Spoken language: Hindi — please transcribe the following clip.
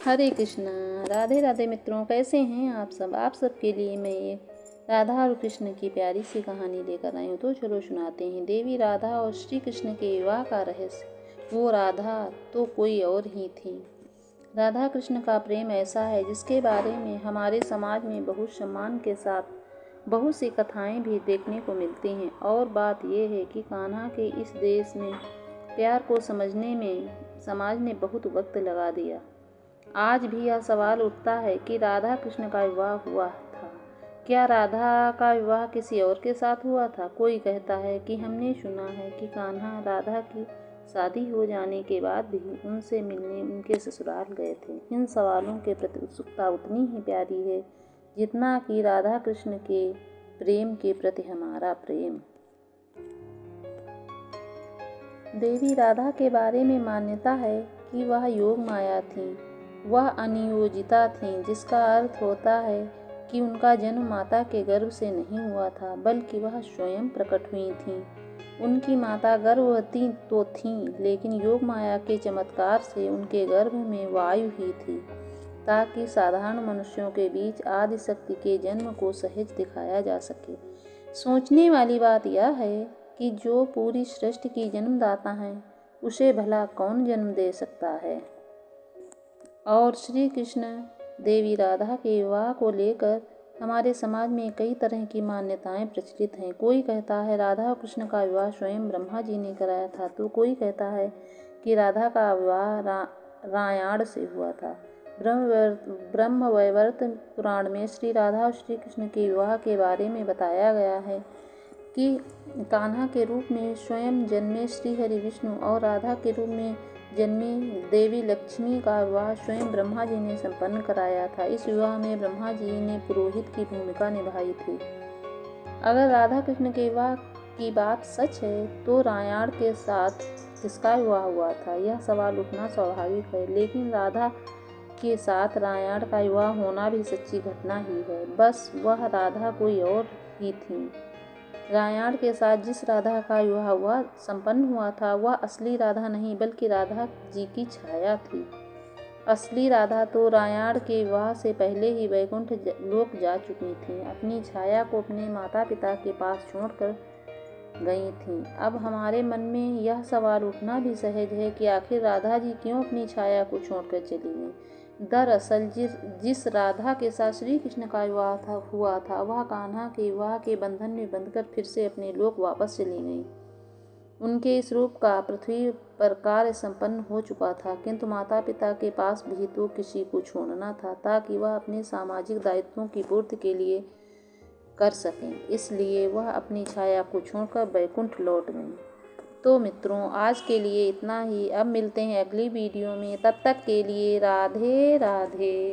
हरे कृष्णा। राधे राधे मित्रों, कैसे हैं आप सब। आप सबके लिए मैं एक राधा और कृष्ण की प्यारी सी कहानी लेकर आई हूँ। तो चलो सुनाते हैं। देवी राधा और श्री कृष्ण के विवाह का रहस्य। वो राधा तो कोई और ही थी। राधा कृष्ण का प्रेम ऐसा है जिसके बारे में हमारे समाज में बहुत सम्मान के साथ बहुत सी कथाएं भी देखने को मिलती हैं। और बात यह है कि कान्हा के इस देश में प्यार को समझने में समाज ने बहुत वक्त लगा दिया। आज भी यह सवाल उठता है कि राधा कृष्ण का विवाह हुआ था। क्या राधा का विवाह किसी और के साथ हुआ था? कोई कहता है कि हमने सुना है कि कान्हा राधा की शादी हो जाने के बाद भी उनसे मिलने उनके ससुराल गए थे। इन सवालों के प्रति उत्सुकता उतनी ही प्यारी है जितना कि राधा कृष्ण के प्रेम के प्रति हमारा प्रेम। देवी राधा के बारे में मान्यता है कि वह योग माया थी। वह अनियोजिता थीं, जिसका अर्थ होता है कि उनका जन्म माता के गर्भ से नहीं हुआ था, बल्कि वह स्वयं प्रकट हुई थीं। उनकी माता गर्भवती तो थीं, लेकिन योग माया के चमत्कार से उनके गर्भ में वायु ही थी, ताकि साधारण मनुष्यों के बीच आदि शक्ति के जन्म को सहज दिखाया जा सके। सोचने वाली बात यह है कि जो पूरी सृष्टि की जन्मदाता है, उसे भला कौन जन्म दे सकता है। और श्री कृष्ण देवी राधा के विवाह को लेकर हमारे समाज में कई तरह की मान्यताएं प्रचलित हैं। कोई कहता है राधा और कृष्ण का विवाह स्वयं ब्रह्मा जी ने कराया था, तो कोई कहता है कि राधा का विवाह रायाण से हुआ था। ब्रह्मवैवर्त पुराण में श्री राधा और श्री कृष्ण के विवाह के बारे में बताया गया है कि कान्हा के रूप में स्वयं जन्मे श्री हरि विष्णु और राधा के रूप में जन्मी देवी लक्ष्मी का विवाह स्वयं ब्रह्मा जी ने संपन्न कराया था। इस विवाह में ब्रह्मा जी ने पुरोहित की भूमिका निभाई थी। अगर राधा कृष्ण के विवाह की बात सच है तो रायाण के साथ किसका विवाह हुआ था, यह सवाल उठना स्वाभाविक है। लेकिन राधा के साथ रायाण का विवाह होना भी सच्ची घटना ही है, बस वह राधा कोई और ही थी। रायाण के साथ जिस राधा का विवाह संपन्न हुआ था, वह असली राधा नहीं बल्कि राधा जी की छाया थी। असली राधा तो रायाण के विवाह से पहले ही वैकुंठ लोक जा चुकी थीं, अपनी छाया को अपने माता पिता के पास छोड़कर गई थीं। अब हमारे मन में यह सवाल उठना भी सहज है कि आखिर राधा जी क्यों अपनी छाया को छोड़कर चली गईं। दरअसल जिस राधा के साथ श्री कृष्ण का विवाह हुआ था, वह कान्हा के विवाह के बंधन में बंधकर फिर से अपने लोक वापस चली गईं। उनके इस रूप का पृथ्वी पर कार्य संपन्न हो चुका था, किंतु माता पिता के पास भी तो किसी को छोड़ना था, ताकि वह अपने सामाजिक दायित्वों की पूर्ति के लिए कर सकें। इसलिए वह अपनी छाया को छोड़कर वैकुंठ लौट गईं। तो मित्रों, आज के लिए इतना ही। अब मिलते हैं अगली वीडियो में। तब तक के लिए राधे राधे।